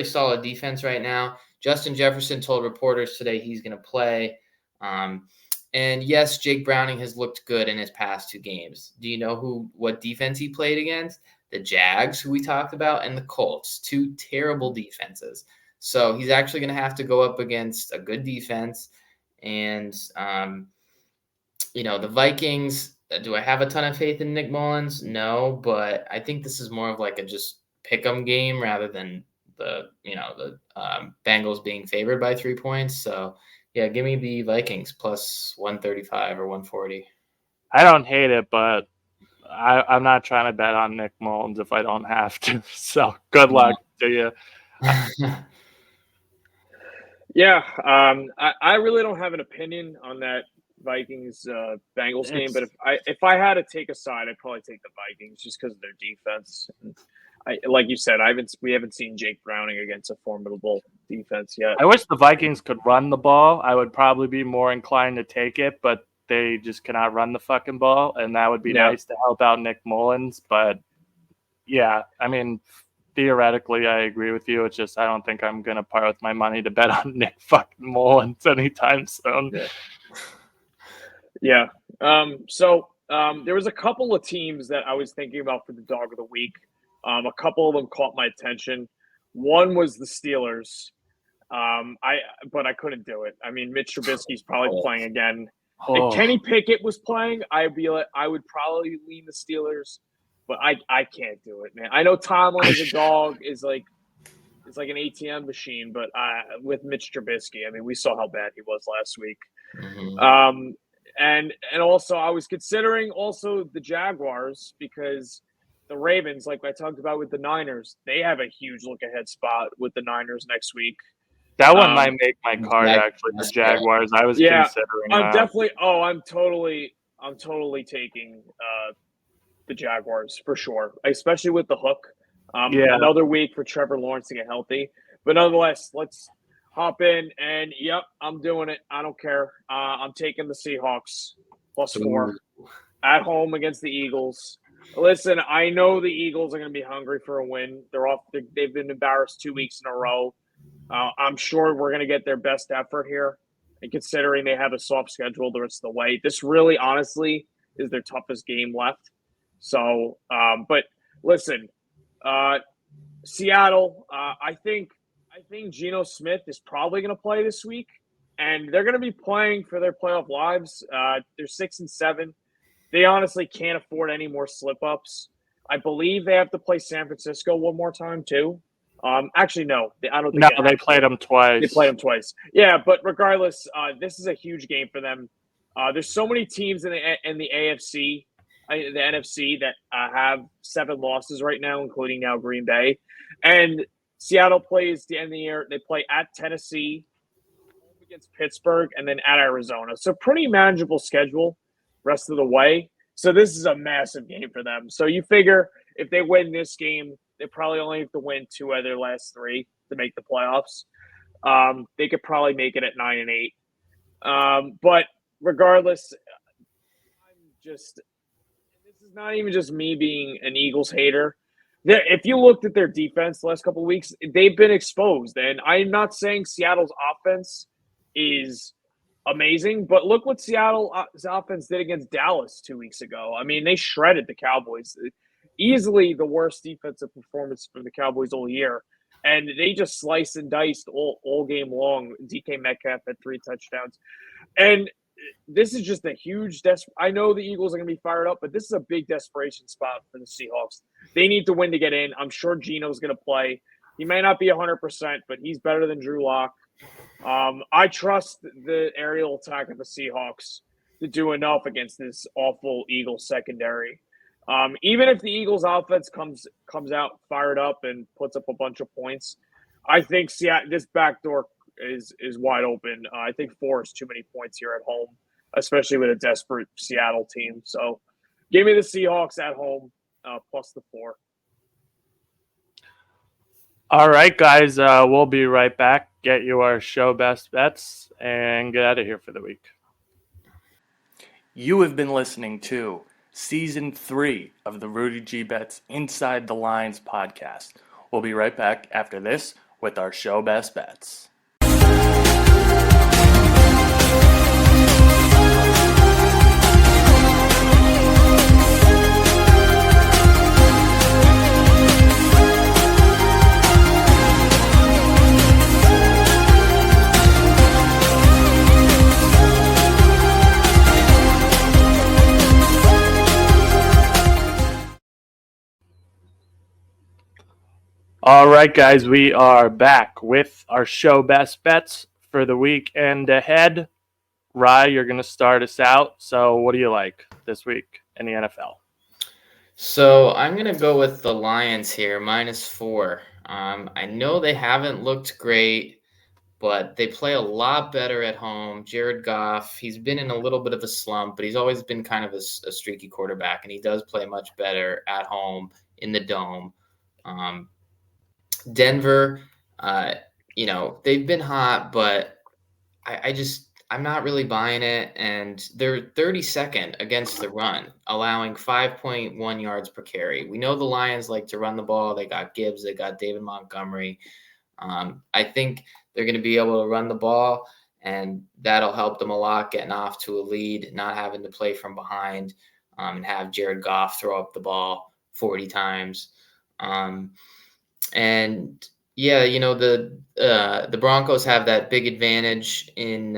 solid defense right now. Justin Jefferson told reporters today he's going to play. And yes, Jake Browning has looked good in his past 2 games. Do you know what defense he played against? The Jags, who we talked about, and the Colts, 2 terrible defenses. So he's actually going to have to go up against a good defense. And, the Vikings, do I have a ton of faith in Nick Mullins? No, but I think this is more of like a just pick-em game rather than the Bengals being favored by 3 points. So, yeah, give me the Vikings +135 or 140. I don't hate it, but I'm not trying to bet on Nick Mullins if I don't have to. So good luck to you. Yeah, I really don't have an opinion on that Vikings Bengals game, but if I had to take a side, I'd probably take the Vikings just because of their defense. Like you said, we haven't seen Jake Browning against a formidable defense yet. I wish the Vikings could run the ball. I would probably be more inclined to take it, but they just cannot run the fucking ball, and that would be nice to help out Nick Mullins. But yeah, I mean, theoretically, I agree with you. It's just I don't think I'm gonna part with my money to bet on Nick fucking Mullins anytime soon. Yeah. So there was a couple of teams that I was thinking about for the dog of the week. A couple of them caught my attention. One was the Steelers. But I couldn't do it. I mean, Mitch Trubisky's probably playing again. If Kenny Pickett was playing, I would probably lean the Steelers, but I can't do it, man. I know Tomlin as a dog is like an ATM machine, but with Mitch Trubisky, I mean, we saw how bad he was last week. Mm-hmm. And also I was considering also the Jaguars because the Ravens, like I talked about with the Niners, they have a huge look ahead spot with the Niners next week. That one might make my card actually. The Jaguars. I was considering. I'm totally taking the Jaguars for sure, especially with the hook. Another week for Trevor Lawrence to get healthy, but nonetheless, let's hop in and I'm doing it. I don't care. I'm taking the Seahawks +4 at home against the Eagles. Listen, I know the Eagles are going to be hungry for a win. They've been embarrassed 2 weeks in a row. I'm sure we're going to get their best effort here. And considering they have a soft schedule the rest of the way, this really, honestly, is their toughest game left. So, but listen, Seattle, I think Geno Smith is probably going to play this week, and they're going to be playing for their playoff lives. They're 6-7. They honestly can't afford any more slip-ups. I believe they have to play San Francisco one more time, too. Actually, no. I don't think they played them twice. They played them twice. Yeah, but regardless, this is a huge game for them. There's so many teams in the AFC, the NFC that have 7 losses right now, including now Green Bay. And Seattle plays the end of the year. They play at Tennessee, home against Pittsburgh, and then at Arizona. So pretty manageable schedule rest of the way. So this is a massive game for them. So you figure if they win this game, they probably only have to win 2 out of their last 3 to make the playoffs. They could probably make it at 9-8. But regardless, this is not even just me being an Eagles hater. If you looked at their defense the last couple of weeks, they've been exposed. And I'm not saying Seattle's offense is amazing, but look what Seattle's offense did against Dallas 2 weeks ago. I mean, they shredded the Cowboys. Easily the worst defensive performance for the Cowboys all year. And they just sliced and diced all game long. DK Metcalf had 3 touchdowns. And this is just a huge I know the Eagles are going to be fired up, but this is a big desperation spot for the Seahawks. They need to win to get in. I'm sure Geno's going to play. He may not be 100%, but he's better than Drew Lock. I trust the aerial attack of the Seahawks to do enough against this awful Eagles secondary. Even if the Eagles offense comes out fired up and puts up a bunch of points, I think this backdoor is wide open. I think 4 is too many points here at home, especially with a desperate Seattle team. So give me the Seahawks at home plus the 4. All right, guys, we'll be right back. Get you our show best bets and get out of here for the week. You have been listening to Season 3 of the Rudy G Bets Inside the Lines podcast. We'll be right back after this with our show best bets. All right, guys, we are back with our show best bets for the weekend ahead. Rye, you're going to start us out. So what do you like this week in the NFL? So I'm going to go with the Lions here, -4. I know they haven't looked great, but they play a lot better at home. Jared Goff, he's been in a little bit of a slump, but he's always been kind of a streaky quarterback, and he does play much better at home in the Dome. Denver, they've been hot, but I'm not really buying it. And they're 32nd against the run, allowing 5.1 yards per carry. We know the Lions like to run the ball. They got Gibbs. They got David Montgomery. I think they're going to be able to run the ball, and that'll help them a lot, getting off to a lead, not having to play from behind, and have Jared Goff throw up the ball 40 times. And yeah, the Broncos have that big advantage in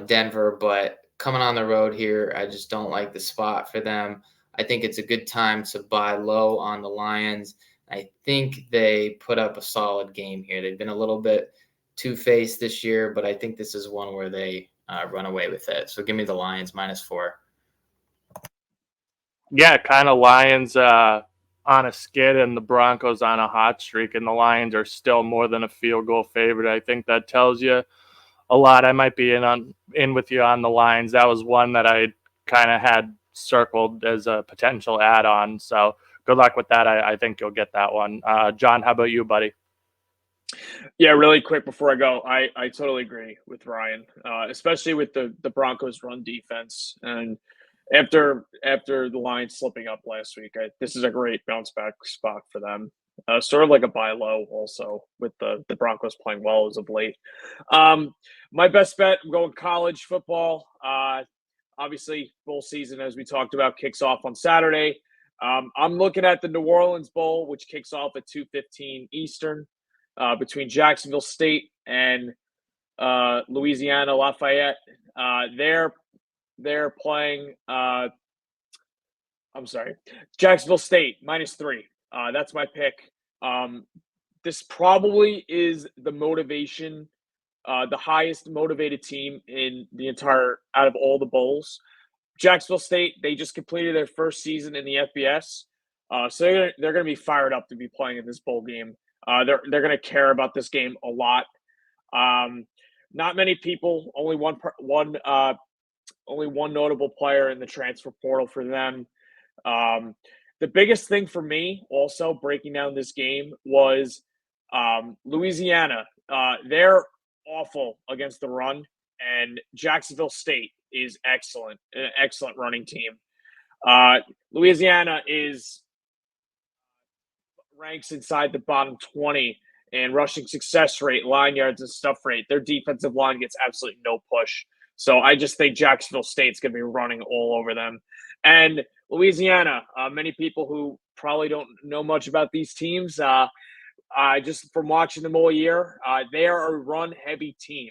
Denver, but coming on the road here, I just don't like the spot for them. I think it's a good time to buy low on the Lions. I think they put up a solid game here. They've been a little bit two-faced this year, but I think this is one where they run away with it. So give me the Lions -4. Yeah, kind of Lions on a skid and the Broncos on a hot streak, and the Lions are still more than a field goal favorite. I think that tells you a lot. I might be in with you on the Lions. That was one that I kind of had circled as a potential add-on. So good luck with that. I think you'll get that one. John, how about you, buddy? Yeah, really quick before I go, I totally agree with Ryan, especially with the Broncos run defense. And after the Lions slipping up last week, this is a great bounce back spot for them. Sort of like a buy low also with the Broncos playing well as of late. My best bet, I'm going college football. Obviously, bowl season, as we talked about, kicks off on Saturday. I'm looking at the New Orleans Bowl, which kicks off at 2:15 Eastern between Jacksonville State and Louisiana Lafayette. They're playing Jacksonville State -3. That's my pick. This probably is the motivation the highest motivated team in the entire out of all the bowls. Jacksonville State, they just completed their first season in the FBS, so they're going to be fired up to be playing in this bowl game. They're going to care about this game a lot. Not many people, only one notable player in the transfer portal for them. The biggest thing for me, also breaking down this game, was Louisiana. They're awful against the run, and Jacksonville State is excellent, an excellent running team. Louisiana ranks inside the bottom 20 in rushing success rate, line yards, and stuff rate. Their defensive line gets absolutely no push. So I just think Jacksonville State's going to be running all over them. And Louisiana, many people who probably don't know much about these teams, just from watching them all year, they are a run-heavy team.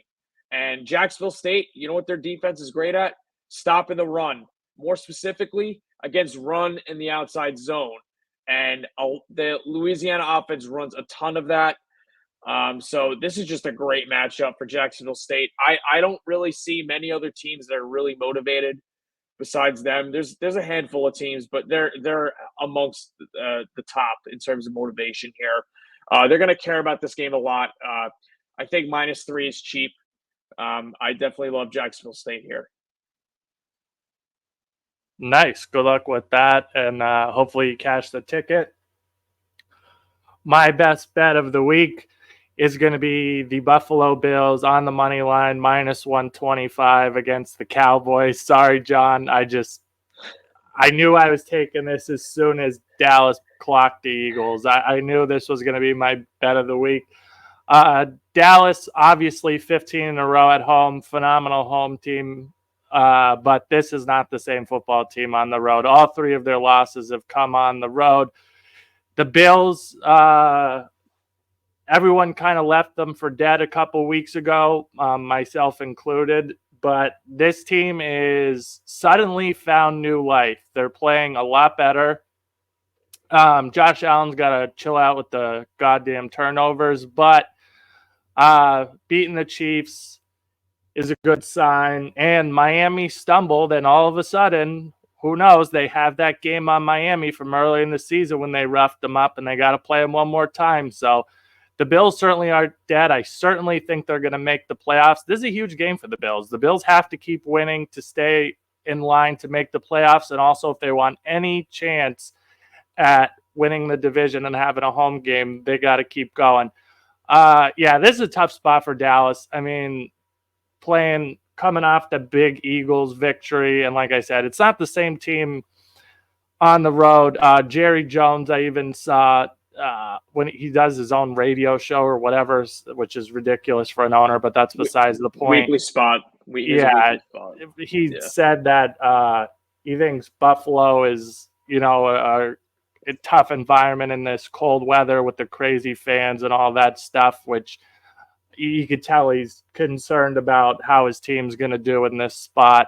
And Jacksonville State, you know what their defense is great at? Stopping the run. More specifically, against run in the outside zone. And the Louisiana offense runs a ton of that. So this is just a great matchup for Jacksonville State. I don't really see many other teams that are really motivated besides them. There's a handful of teams, but they're amongst the top in terms of motivation here. They're going to care about this game a lot. I think -3 is cheap. I definitely love Jacksonville State here. Nice. Good luck with that, and hopefully you cash the ticket. My best bet of the week is going to be the Buffalo Bills on the money line, -125 against the Cowboys. Sorry, John. I knew I was taking this as soon as Dallas clocked the Eagles. I knew this was going to be my bet of the week. Dallas, obviously 15 in a row at home, phenomenal home team. But this is not the same football team on the road. All 3 of their losses have come on the road. The Bills, everyone kind of left them for dead a couple weeks ago, myself included. But this team is suddenly found new life. They're playing a lot better. Josh Allen's got to chill out with the goddamn turnovers, but beating the Chiefs is a good sign. And Miami stumbled, and all of a sudden, who knows, they have that game on Miami from early in the season when they roughed them up, and they got to play them one more time. So the Bills certainly are dead. I certainly think they're going to make the playoffs. This is a huge game for the Bills. The Bills have to keep winning to stay in line to make the playoffs, and also if they want any chance at winning the division and having a home game, they got to keep going. This is a tough spot for Dallas. I mean, coming off the big Eagles victory, and like I said, it's not the same team on the road. Jerry Jones, I even saw when he does his own radio show or whatever, which is ridiculous for an owner, but that's besides the point. Weekly spot. He said that he thinks Buffalo is, a tough environment in this cold weather with the crazy fans and all that stuff, which you could tell he's concerned about how his team's going to do in this spot.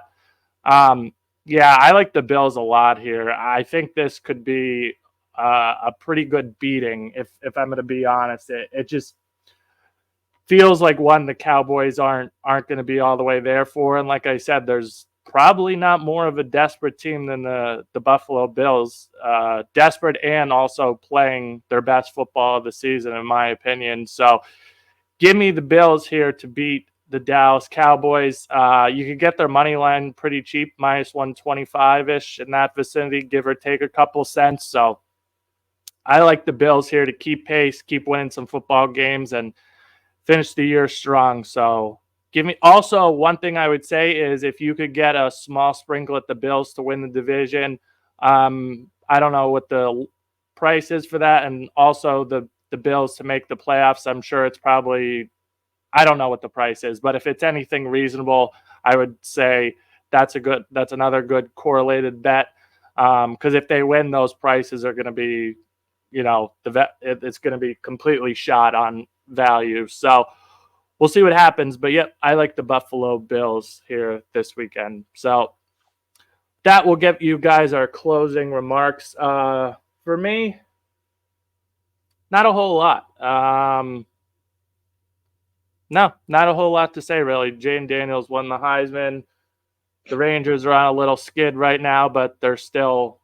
I like the Bills a lot here. I think this could be a pretty good beating, if I'm going to be honest. It just feels like the Cowboys aren't going to be all the way there for. And like I said, there's probably not more of a desperate team than the Buffalo Bills. Desperate and also playing their best football of the season, in my opinion. So give me the Bills here to beat the Dallas Cowboys. You could get their money line pretty cheap, -125-ish in that vicinity, give or take a couple cents. So I like the Bills here to keep pace, keep winning some football games, and finish the year strong. So give me also one thing I would say is if you could get a small sprinkle at the Bills to win the division. I don't know what the price is for that, and also the Bills to make the playoffs. I'm sure it's probably, I don't know what the price is, but if it's anything reasonable, I would say that's another good correlated bet. Because if they win, those prices are going to be, it's going to be completely shot on value. So we'll see what happens. But yep, I like the Buffalo Bills here this weekend. So that will get you guys our closing remarks. For me, not a whole lot. No, not a whole lot to say, really. Jane Daniels won the Heisman. The Rangers are on a little skid right now, but they're still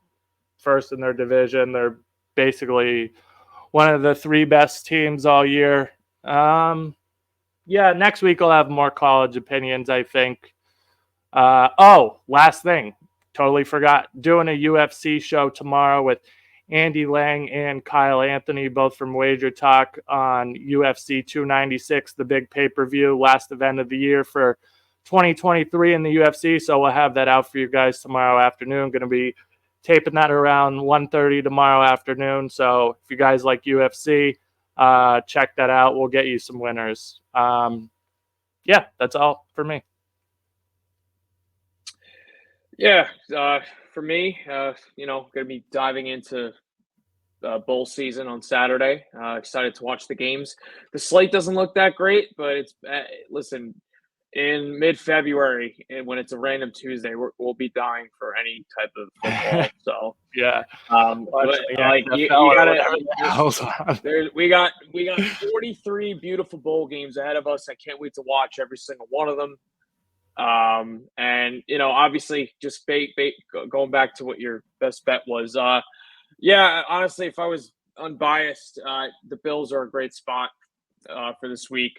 first in their division. They're basically one of the 3 best teams all year. Next week I'll have more college opinions, I think. Last thing. Totally forgot. Doing a UFC show tomorrow with Andy Lang and Kyle Anthony, both from Wager Talk, on UFC 296, the big pay-per-view, last event of the year for 2023 in the UFC. So we'll have that out for you guys tomorrow afternoon. Going to be taping that around 1:30 tomorrow afternoon. So if you guys like UFC, check that out. We'll get you some winners. That's all for me. Yeah, for me, going to be diving into bowl season on Saturday. Excited to watch the games. The slate doesn't look that great, but it's listen, in mid-February, and when it's a random Tuesday, we'll be dying for any type of football. So yeah, but like you gotta, we got 43 beautiful bowl games ahead of us. I can't wait to watch every single one of them. And obviously, just going back to what your best bet was. Honestly, if I was unbiased, the Bills are a great spot for this week.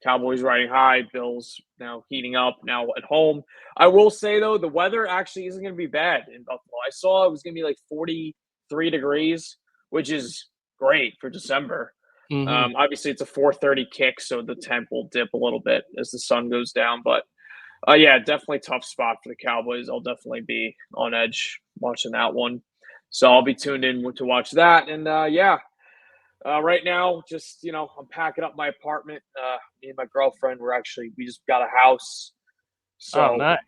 Cowboys riding high, Bills now heating up now at home. I will say, though, the weather actually isn't going to be bad in Buffalo. I saw it was going to be like 43 degrees, which is great for December. Mm-hmm. Obviously, it's a 4:30 kick, so the temp will dip a little bit as the sun goes down. But, definitely tough spot for the Cowboys. I'll definitely be on edge watching that one. So I'll be tuned in to watch that. And, right now, just, I'm packing up my apartment. Me and my girlfriend, we just got a house. So nice.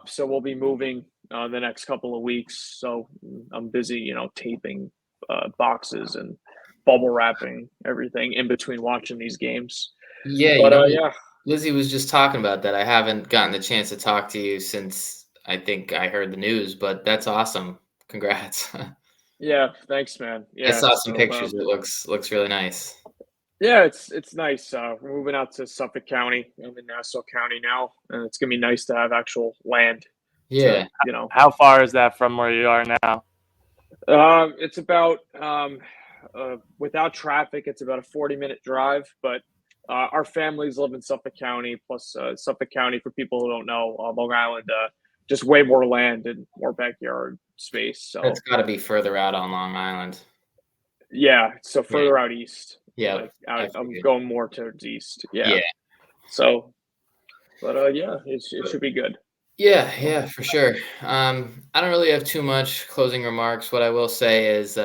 So we'll be moving the next couple of weeks. So I'm busy, taping boxes and bubble wrapping everything in between watching these games. Yeah, Lizzie was just talking about that. I haven't gotten the chance to talk to you since I think I heard the news, but that's awesome. Congrats. Yeah, thanks, man. Yeah, I saw some pictures. It looks really nice. Yeah, it's nice. We're moving out to Suffolk County. I'm in Nassau County now, and it's gonna be nice to have actual land. Yeah. How far is that from where you are now? It's about without traffic, it's about a 40-minute drive. But our families live in Suffolk County. Plus, Suffolk County, for people who don't know, Long Island, just way more land and more backyard space. So it's got to be further out on Long Island. Yeah, so further out east. Yeah, I'm going more towards east. Yeah. So, but it should be good. Yeah, for sure. I don't really have too much closing remarks. What I will say is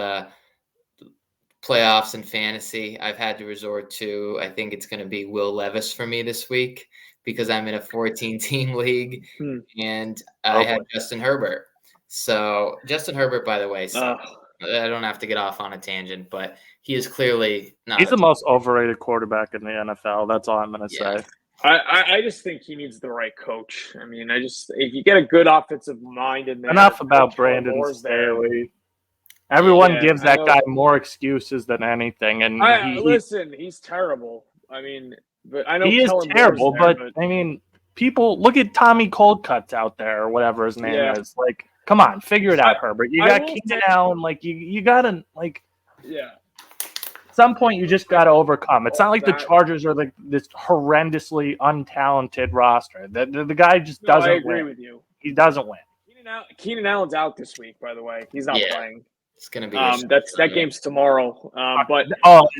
playoffs and fantasy, I've had to resort to. I think it's going to be Will Levis for me this week because I'm in a 14-team league, and I had Justin Herbert. So Justin Herbert, by the way, I don't have to get off on a tangent, but he is clearly not. He's the most overrated quarterback in the NFL. That's all I'm going to say. I just think he needs the right coach. I mean, if you get a good offensive mind in there. Enough about Brandon Staley. Everyone gives that guy more excuses than anything, and listen, he's terrible. I mean, but I know he is terrible. But I mean, people look at Tommy Coldcuts out there or whatever his name is. Like, come on, figure it out, Herbert. You got Keenan Allen. Like, you gotta like. Yeah. At some point, you just gotta overcome. It's not like the Chargers are like this horrendously untalented roster. The guy just doesn't. I agree win. with you. He doesn't win. Keenan Allen's out this week, by the way. He's not playing. It's gonna be that game's tomorrow. But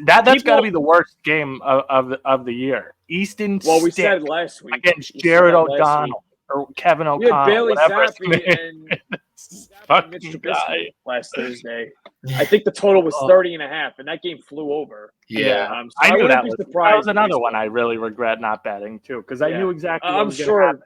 that's got to be the worst game of the year. Easton. Well, we said last week against Jared O'Donnell or Kevin O'Connell. Bailey whatever Zappi and fucking guy last Thursday. I think the total was 30.5, and that game flew over. Yeah, I knew that was another one I really regret not betting too because I knew exactly. What was gonna happen.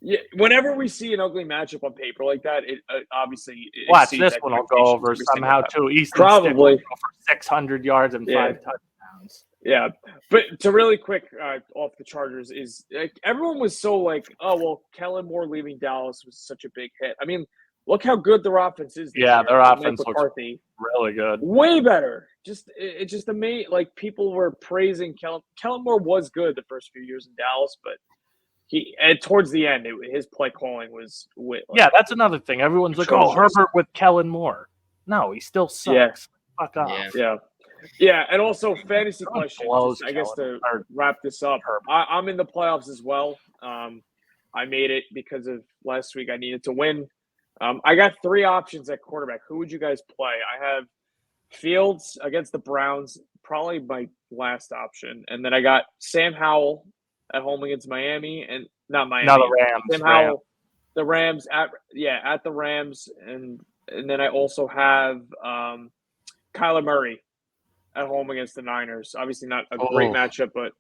Yeah, whenever we see an ugly matchup on paper like that, it obviously watch this one will go over somehow too. Easton probably for 600 yards and 5 touchdowns. Yeah, but to really quick off the Chargers is everyone was so like, oh well, Kellen Moore leaving Dallas was such a big hit. I mean, Look how good their offense is. Yeah, their offense looks McCarthy. Really good. Way better. It's just amazing. Like, people were praising Kellen Moore was good the first few years in Dallas, but towards the end, his play calling was that's another thing. Everyone's like, "Oh, Herbert with Kellen Moore." No, he still sucks. Yeah. Fuck off. Yeah, and also fantasy question. I guess to wrap this up, I'm in the playoffs as well. I made it because of last week. I needed to win. I got 3 options at quarterback. Who would you guys play? I have Fields against the Browns, probably my last option, and then I got Sam Howell at home against Miami, and not Miami. No, the Rams. Sam Howell, the Rams at the Rams, and then I also have Kyler Murray at home against the Niners. Obviously not a great matchup, but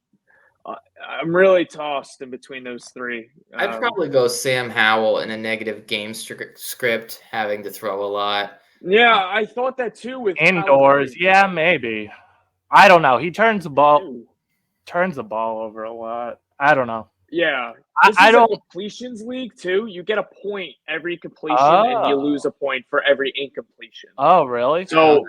I'm really tossed in between those 3. I'd probably go Sam Howell in a negative game script, having to throw a lot. Yeah, I thought that too with indoors. Yeah, maybe. I don't know. He turns the ball over a lot. I don't know. Yeah. I don't. A completions league too. You get a point every completion, and you lose a point for every incompletion. Oh, really? So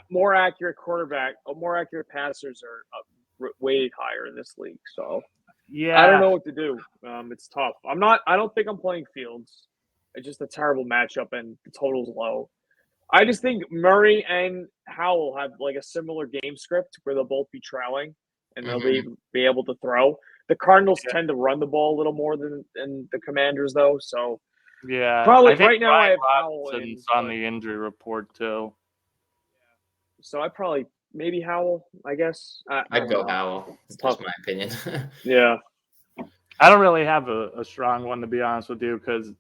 more accurate quarterback, more accurate passers are way higher in this league. So yeah, I don't know what to do. It's tough. I don't think I'm playing Fields. It's just a terrible matchup, and the total's low. I just think Murray and Howell have like a similar game script where they'll both be trailing and they'll be able to throw. The Cardinals tend to run the ball a little more than the Commanders, though. So probably right now I have Howell on the injury report too. So I probably maybe Howell. I guess I'd go Howell. That's my opinion. Yeah, I don't really have a strong one, to be honest with you, because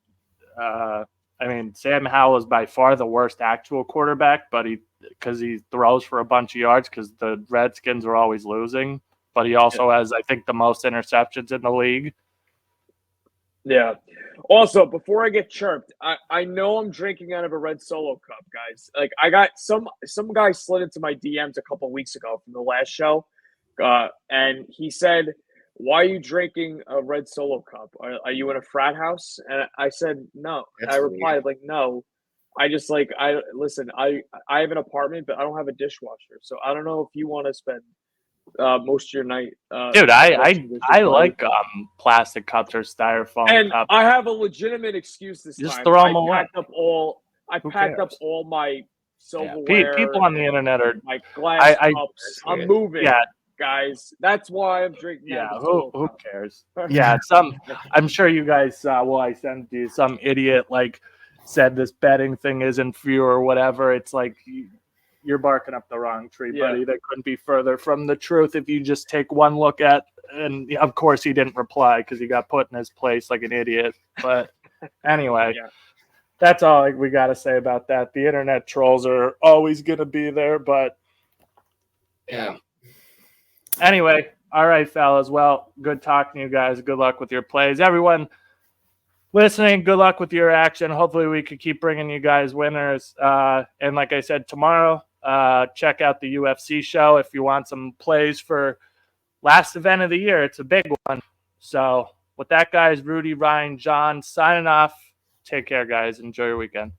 Sam Howell is by far the worst actual quarterback, but because he throws for a bunch of yards because the Redskins are always losing. But he also has, I think, the most interceptions in the league. Yeah. Also, before I get chirped, I know I'm drinking out of a red Solo cup, guys. Like, I got some guy slid into my DMs a couple weeks ago from the last show, and he said, "Why are you drinking a red Solo cup? Are you in a frat house?" And I said, "No." I replied, weird. No. I just I have an apartment, but I don't have a dishwasher, so I don't know if you want to spend most of your night. Dude, I like plastic cups or styrofoam cups. I have a legitimate excuse this time. Just throw them away. I packed up all my silverware. People on the internet are my glass cups. I'm moving. Yeah. Guys, that's why I'm drinking. Yeah, who cares? Yeah, I'm sure you guys saw. Well, I sent you some idiot said this betting thing isn't for you or whatever. It's like you're barking up the wrong tree, buddy. That couldn't be further from the truth if you just take one look at. And of course, he didn't reply because he got put in his place like an idiot. But anyway. That's all we got to say about that. The internet trolls are always going to be there, but yeah. Anyway, all right, fellas. Well, good talking to you guys. Good luck with your plays. Everyone listening, good luck with your action. Hopefully we could keep bringing you guys winners. And like I said, tomorrow, check out the UFC show if you want some plays for last event of the year. It's a big one. So with that, guys, Rudy, Ryan, John, signing off. Take care, guys. Enjoy your weekend.